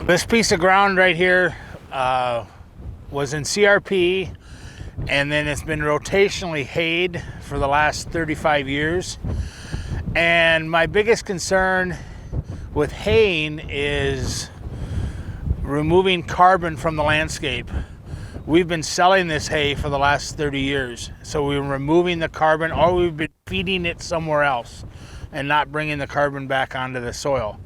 This piece of ground right here was in CRP, and then it's been rotationally hayed for the last 35 years. And my biggest concern with haying is removing carbon from the landscape. We've been selling this hay for the last 30 years. So we're removing the carbon, or we've been feeding it somewhere else and not bringing the carbon back onto the soil.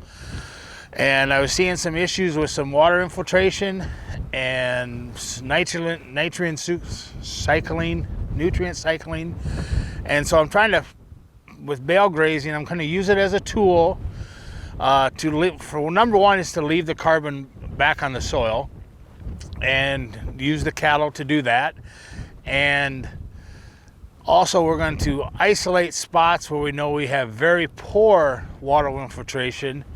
And I was seeing some issues with some water infiltration and nutrient cycling. And so I'm trying to, with bale grazing, I'm going to use it as a tool for number one is to leave the carbon back on the soil and use the cattle to do that. And also we're going to isolate spots where we know we have very poor water infiltration,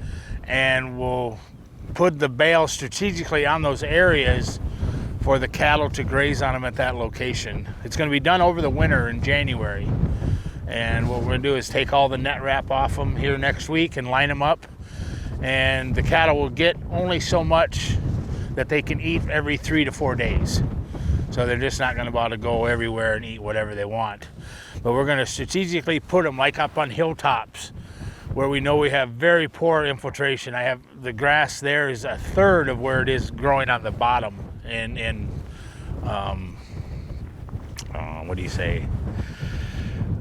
and we'll put the bale strategically on those areas for the cattle to graze on them at that location. It's going to be done over the winter in January. And what we're going to do is take all the net wrap off them here next week and line them up. And the cattle will get only so much that they can eat every 3 to 4 days. So they're just not going to be able to go everywhere and eat whatever they want. But we're going to strategically put them like up on hilltops where we know we have very poor infiltration. I have the grass there is a third of where it is growing on the bottom in what do you say?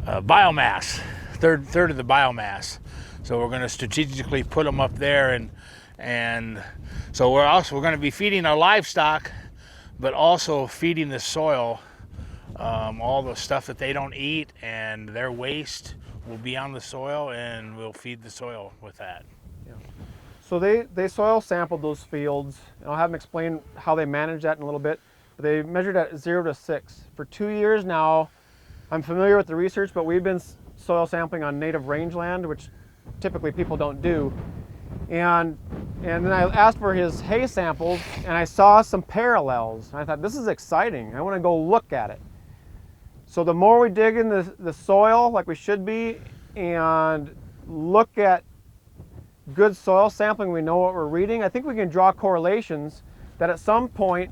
Biomass, third of the biomass. So we're going to strategically put them up there, and so we're going to be feeding our livestock, but also feeding the soil, all the stuff that they don't eat, and their waste will be on the soil, and we'll feed the soil with that. Yeah. So they soil sampled those fields, and I'll have them explain how they manage that in a little bit. But they measured at 0 to 6 for 2 years now. I'm familiar with the research, but we've been soil sampling on native rangeland, which typically people don't do. And then I asked for his hay samples, and I saw some parallels. And I thought, this is exciting. I want to go look at it. So the more we dig in the soil, like we should be, and look at good soil sampling, we know what we're reading, I think we can draw correlations that at some point,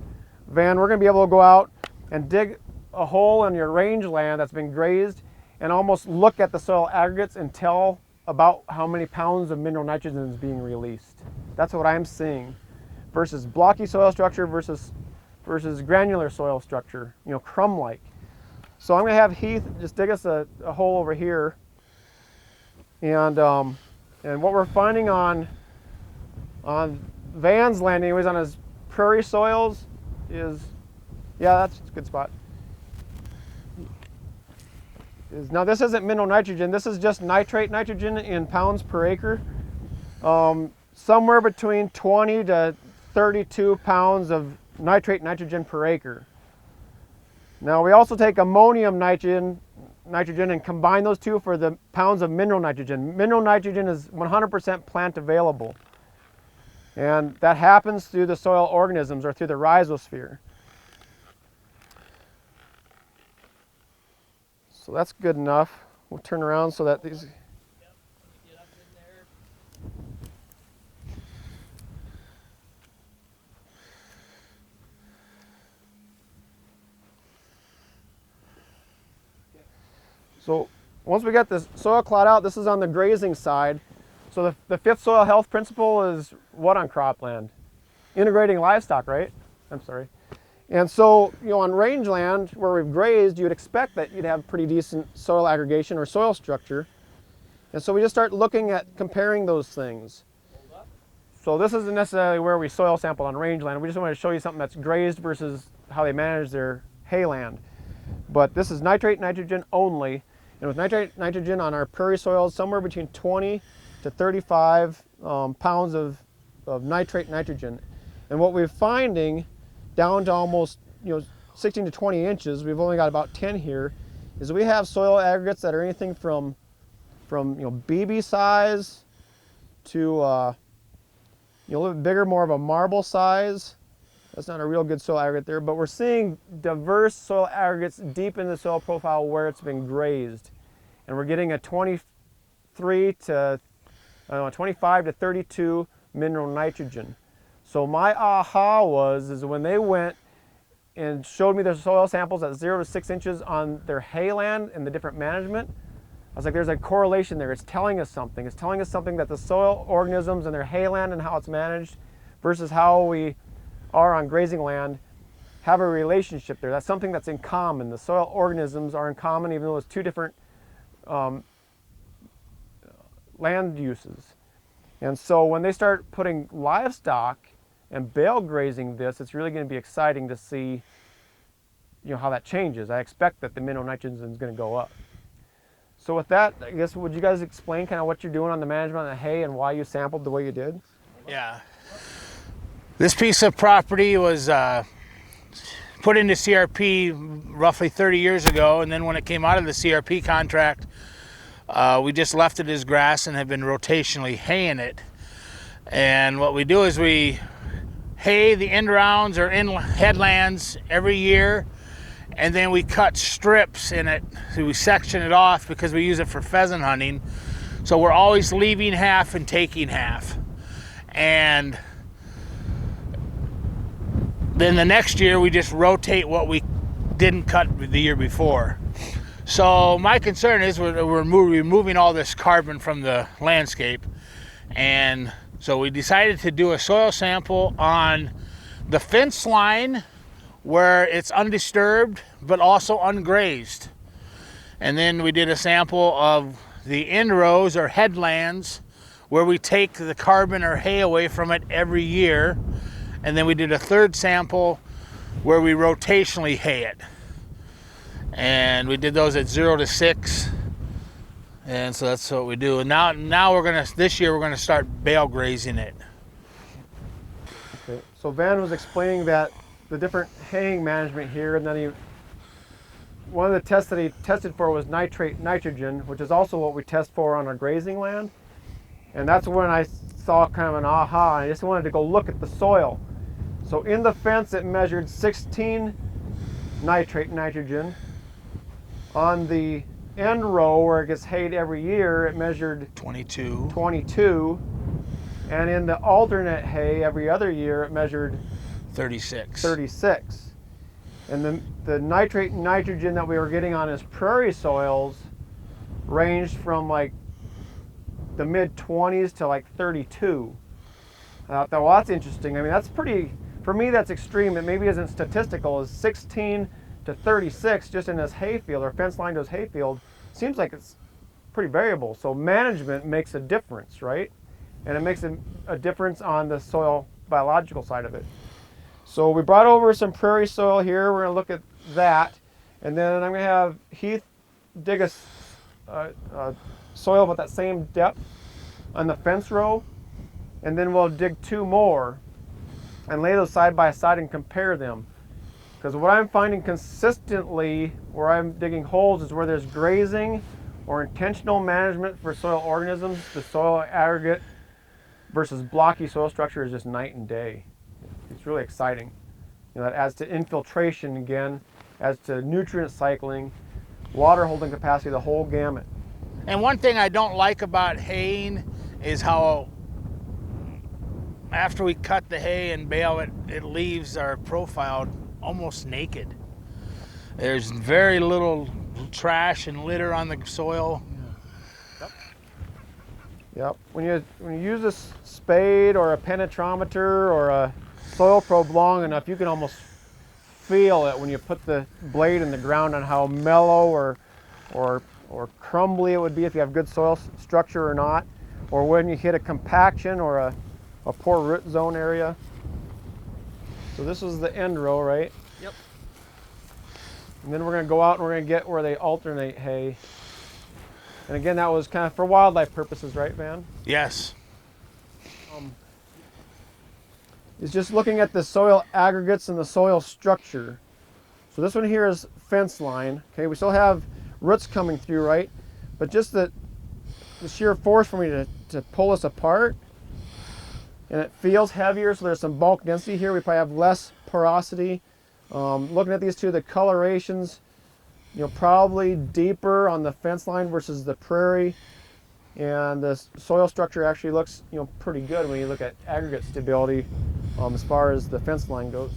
Van, we're going to be able to go out and dig a hole in your rangeland that's been grazed and almost look at the soil aggregates and tell about how many pounds of mineral nitrogen is being released. That's what I'm seeing, versus blocky soil structure versus granular soil structure, crumb-like. So I'm going to have Heath just dig us a hole over here, and what we're finding on Van's land, anyways, on his prairie soils is, yeah, that's a good spot. Now this isn't mineral nitrogen, this is just nitrate nitrogen in pounds per acre. Somewhere between 20 to 32 pounds of nitrate nitrogen per acre. Now we also take ammonium nitrogen and combine those two for the pounds of mineral nitrogen. Mineral nitrogen is 100% plant available. And that happens through the soil organisms or through the rhizosphere. So that's good enough. We'll turn around so that these... So once we get this soil clod out, this is on the grazing side. So the fifth soil health principle is what on cropland? Integrating livestock, right? I'm sorry. And so, on rangeland where we've grazed, you'd expect that you'd have pretty decent soil aggregation or soil structure. And so we just start looking at comparing those things. So this isn't necessarily where we soil sample on rangeland. We just want to show you something that's grazed versus how they manage their hayland. But this is nitrate nitrogen only. And with nitrate nitrogen on our prairie soils, somewhere between 20 to 35 pounds of nitrate nitrogen. And what we're finding down to almost 16 to 20 inches, we've only got about 10 here, is we have soil aggregates that are anything from BB size to a little bit bigger, more of a marble size. That's not a real good soil aggregate there, but we're seeing diverse soil aggregates deep in the soil profile where it's been grazed. And we're getting a 25 to 32 mineral nitrogen. So my aha is when they went and showed me their soil samples at 0 to 6 inches on their Hayland and the different management, I was like, there's a correlation there. It's telling us something. It's telling us something that the soil organisms in their Hayland and how it's managed versus how we are on grazing land have a relationship there. That's something that's in common. The soil organisms are in common, even though it's two different land uses. And so when they start putting livestock and bale grazing this, it's really going to be exciting to see, how that changes. I expect that the mineral nitrogen is going to go up. So with that, I guess, would you guys explain kind of what you're doing on the management of the hay and why you sampled the way you did? Yeah. This piece of property was put into CRP roughly 30 years ago, and then when it came out of the CRP contract, we just left it as grass and have been rotationally haying it. And what we do is we hay the end rounds or in headlands every year, and then we cut strips in it. So we section it off because we use it for pheasant hunting. So we're always leaving half and taking half. And then the next year we just rotate what we didn't cut the year before. So my concern is we're removing all this carbon from the landscape. And so we decided to do a soil sample on the fence line where it's undisturbed but also ungrazed. And then we did a sample of the end rows or headlands where we take the carbon or hay away from it every year. And then we did a third sample where we rotationally hay it. And we did those at 0 to 6. And so that's what we do. And now this year we're gonna start bale grazing it. Okay, so Van was explaining that the different haying management here, and then one of the tests that he tested for was nitrate nitrogen, which is also what we test for on our grazing land. And that's when I saw kind of an aha. I just wanted to go look at the soil. So in the fence it measured 16 nitrate nitrogen. On the end row where it gets hayed every year, it measured 22. And in the alternate hay every other year, it measured 36. And the nitrate and nitrogen that we were getting on his prairie soils ranged from like the mid-20s to like 32. I thought, well, that's interesting. I mean, that's pretty, for me, that's extreme. It maybe isn't statistical. Is 16 to 36 just in this hayfield or fence line to his hayfield seems like it's pretty variable. So management makes a difference, right? And it makes a difference on the soil biological side of it. So we brought over some prairie soil here. We're going to look at that. And then I'm going to have Heath dig a soil about that same depth on the fence row. And then we'll dig 2 more and lay those side by side and compare them. Because what I'm finding consistently where I'm digging holes is where there's grazing or intentional management for soil organisms, the soil aggregate versus blocky soil structure is just night and day. It's really exciting. That adds to infiltration again, adds to nutrient cycling, water holding capacity, the whole gamut. And one thing I don't like about haying is how after we cut the hay and bale it, it leaves our profile almost naked. There's very little trash and litter on the soil. Yep. When you use a spade or a penetrometer or a soil probe long enough, you can almost feel it when you put the blade in the ground on how mellow or crumbly it would be if you have good soil structure or not, or when you hit a compaction or a poor root zone area. So this is the end row, right? Yep. And then we're going to go out and we're going to get where they alternate hay. And again, that was kind of for wildlife purposes, right, Van? Yes. It's just looking at the soil aggregates and the soil structure. So this one here is fence line. Okay, we still have roots coming through, right? But just the sheer force for me to pull this apart, and it feels heavier, so there's some bulk density here. We probably have less porosity. Looking at these two, the colorations, probably deeper on the fence line versus the prairie. And the soil structure actually looks, pretty good when you look at aggregate stability as far as the fence line goes.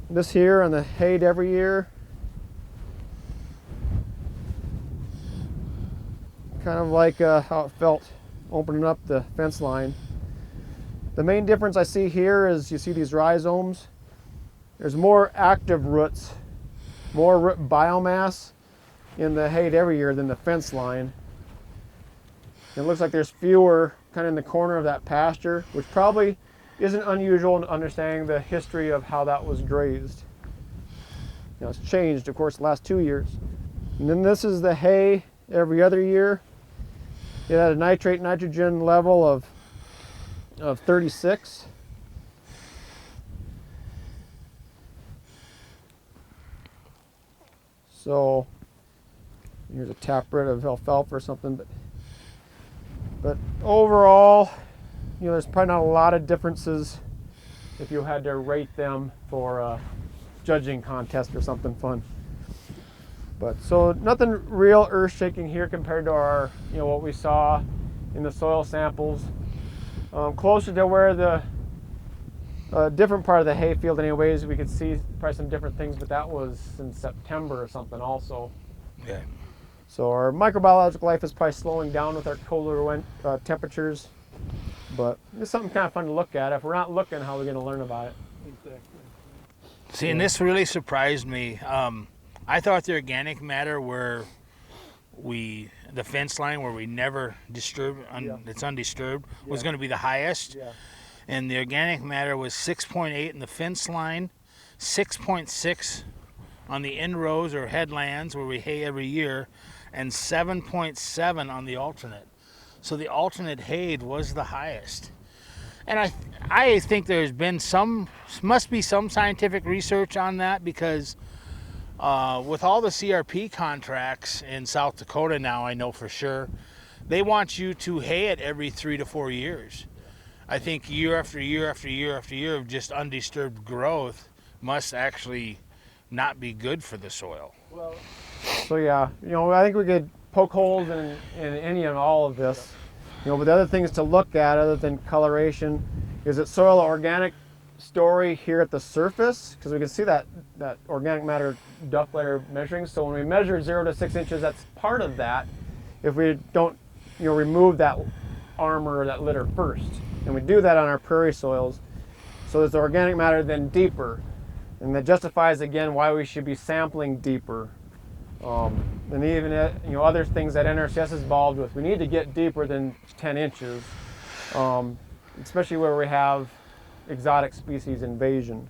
This here on the Hayed every year, kind of like how it felt opening up the fence line. The main difference I see here is you see these rhizomes. There's more active roots, more root biomass in the Hayed every year than the fence line. It looks like there's fewer kind of in the corner of that pasture, which probably isn't unusual in understanding the history of how that was grazed. Now it's changed, of course, the last 2 years. And then this is the hay every other year. It had a nitrate nitrogen level of 36. So here's a taproot of alfalfa or something, but overall, you know, there's probably not a lot of differences if you had to rate them for a judging contest or something fun. But so nothing real earth-shaking here compared to our, you know, what we saw in the soil samples. Closer to where the different part of the hayfield, anyways, we could see probably some different things, but that was in September or something also. Yeah. So our microbiological life is probably slowing down with our colder temperatures, but it's something kind of fun to look at. If we're not looking, how are we going to learn about it? Exactly. See, and this really surprised me. I thought the organic matter where the fence line where we never disturb, it's undisturbed, was going to be the highest. Yeah. And the organic matter was 6.8 in the fence line, 6.6 on the inrows or headlands where we hay every year, and 7.7 on the alternate. So the alternate hayed was the highest. And I think must be some scientific research on that, because with all the CRP contracts in South Dakota now, I know for sure, they want you to hay it every 3 to 4 years. I think year after year after year after year of just undisturbed growth must actually not be good for the soil. Well, so yeah, you know, I think we could poke holes in any and all of this. You know, but the other things to look at other than coloration is that soil organic story here at the surface, because we can see that organic matter duct layer measuring. So when we measure 0 to 6 inches, that's part of that. If we don't, you know, remove that armor or that litter first, and we do that on our prairie soils, so there's the organic matter then deeper, and that justifies again why we should be sampling deeper. And even you know, other things that NRCS is involved with, we need to get deeper than 10 inches, especially where we have exotic species invasion.